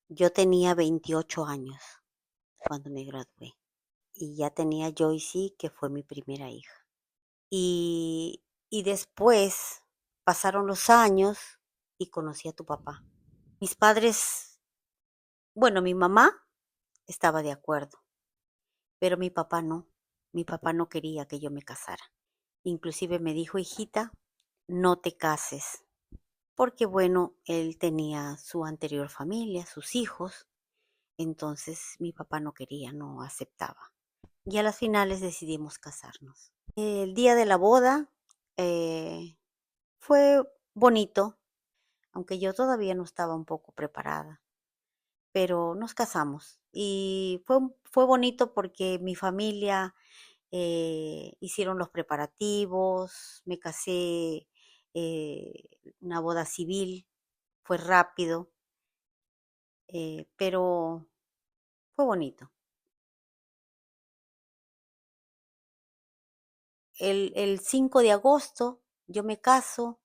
Yo tenía 28 años cuando me gradué y ya tenía Joyce, que fue mi primera hija. Y después pasaron los años y conocí a tu papá. Mis padres, bueno, mi mamá estaba de acuerdo, pero mi papá no. Mi papá no quería que yo me casara. Inclusive me dijo: hijita, no te cases, porque bueno, él tenía su anterior familia, sus hijos, entonces mi papá no quería, no aceptaba. Y a las finales decidimos casarnos. El día de la boda eh, fue bonito, aunque yo todavía no estaba un poco preparada, pero nos casamos y fue bonito porque mi familia hicieron los preparativos, me casé, una boda civil, fue rápido, pero fue bonito. El 5 de agosto yo me caso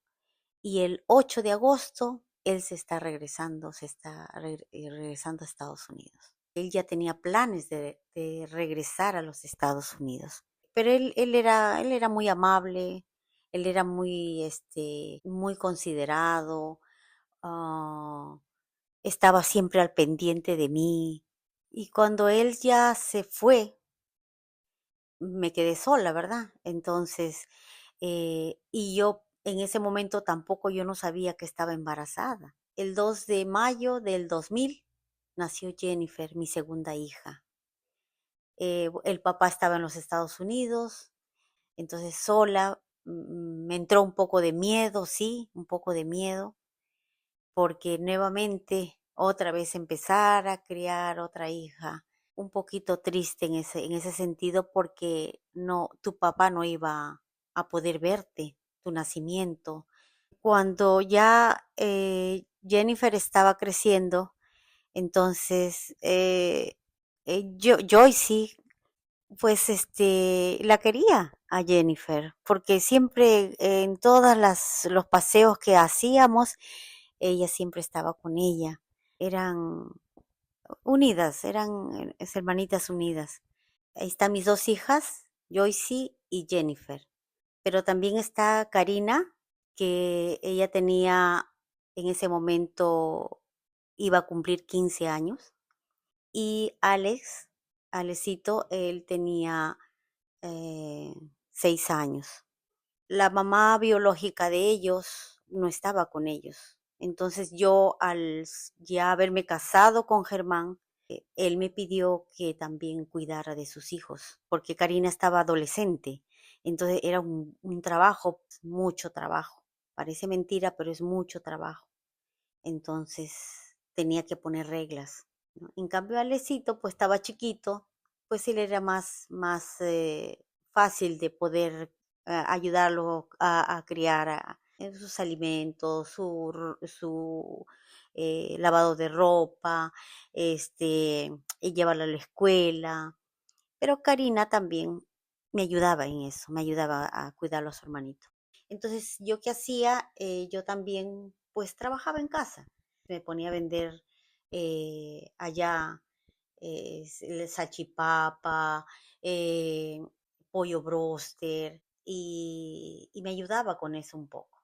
y el 8 de agosto él se está regresando a Estados Unidos. Él ya tenía planes de regresar a los Estados Unidos, pero él era muy amable, él era muy, muy considerado, ah, estaba siempre al pendiente de mí. Y cuando él ya se fue, me quedé sola, ¿verdad? Entonces, y yo en ese momento tampoco yo no sabía que estaba embarazada. El 2 de mayo del 2000 nació Jennifer, mi segunda hija. El papá estaba en los Estados Unidos, entonces sola, me entró un poco de miedo, sí, un poco de miedo, porque nuevamente otra vez empezar a criar otra hija, un poquito triste en ese sentido porque no, tu papá no iba a poder verte, tu nacimiento. Cuando ya Jennifer estaba creciendo, entonces Joyce, pues la quería a Jennifer, porque siempre en todas los paseos que hacíamos, ella siempre estaba con ella. Eran unidas, eran hermanitas unidas. Ahí están mis dos hijas, Joyce y Jennifer. Pero también está Karina, que ella tenía en ese momento, iba a cumplir 15 años. Y Alexito, él tenía 6 años. La mamá biológica de ellos no estaba con ellos. Entonces yo ya haberme casado con Germán, él me pidió que también cuidara de sus hijos, porque Karina estaba adolescente. Entonces era un trabajo, mucho trabajo. Parece mentira, pero es mucho trabajo. Entonces tenía que poner reglas, ¿no? En cambio, Alecito, pues estaba chiquito, pues él era más fácil de poder ayudarlo a criar sus alimentos, su lavado de ropa, y llevarlo a la escuela. Pero Karina también me ayudaba en eso, me ayudaba a cuidar a su hermanito. Entonces, ¿yo qué hacía? Yo también, pues, trabajaba en casa. Me ponía a vender allá el salchipapa, eh, pollo broster, y me ayudaba con eso un poco.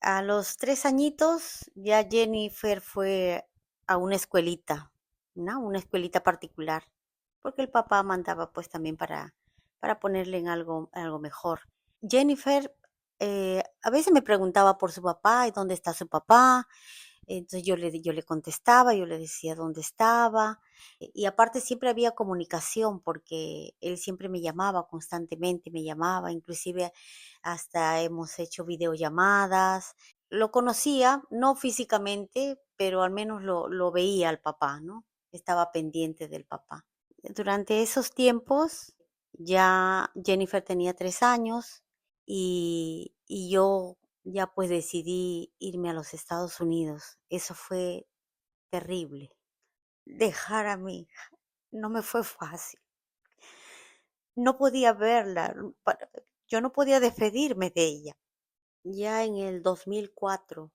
A los 3 añitos ya Jennifer fue a una escuelita, ¿no? Una escuelita particular, porque el papá mandaba pues también para ponerle en algo mejor. Jennifer a veces me preguntaba por su papá y dónde está su papá. Entonces yo le contestaba, yo le decía dónde estaba. Y aparte siempre había comunicación porque él siempre me llamaba constantemente, me llamaba, inclusive hasta hemos hecho videollamadas. Lo conocía, no físicamente, pero al menos lo veía al papá, ¿no? Estaba pendiente del papá. Durante esos tiempos ya Jennifer tenía 3 años y yo ya pues decidí irme a los Estados Unidos. Eso fue terrible. Dejar a mi hija no me fue fácil. No podía verla, yo no podía despedirme de ella. Ya en el 2004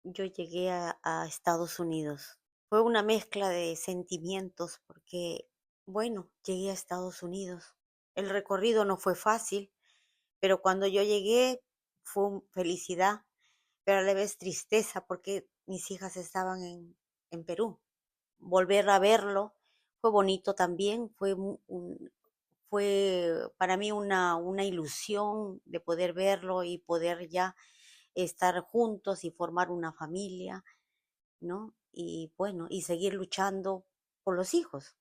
yo llegué a Estados Unidos. Fue una mezcla de sentimientos porque, bueno, llegué a Estados Unidos. El recorrido no fue fácil, pero cuando yo llegué fue felicidad, pero a la vez tristeza porque mis hijas estaban en Perú. Volver a verlo fue bonito también, fue para mí una ilusión de poder verlo y poder ya estar juntos y formar una familia, ¿no? Y bueno, y seguir luchando por los hijos.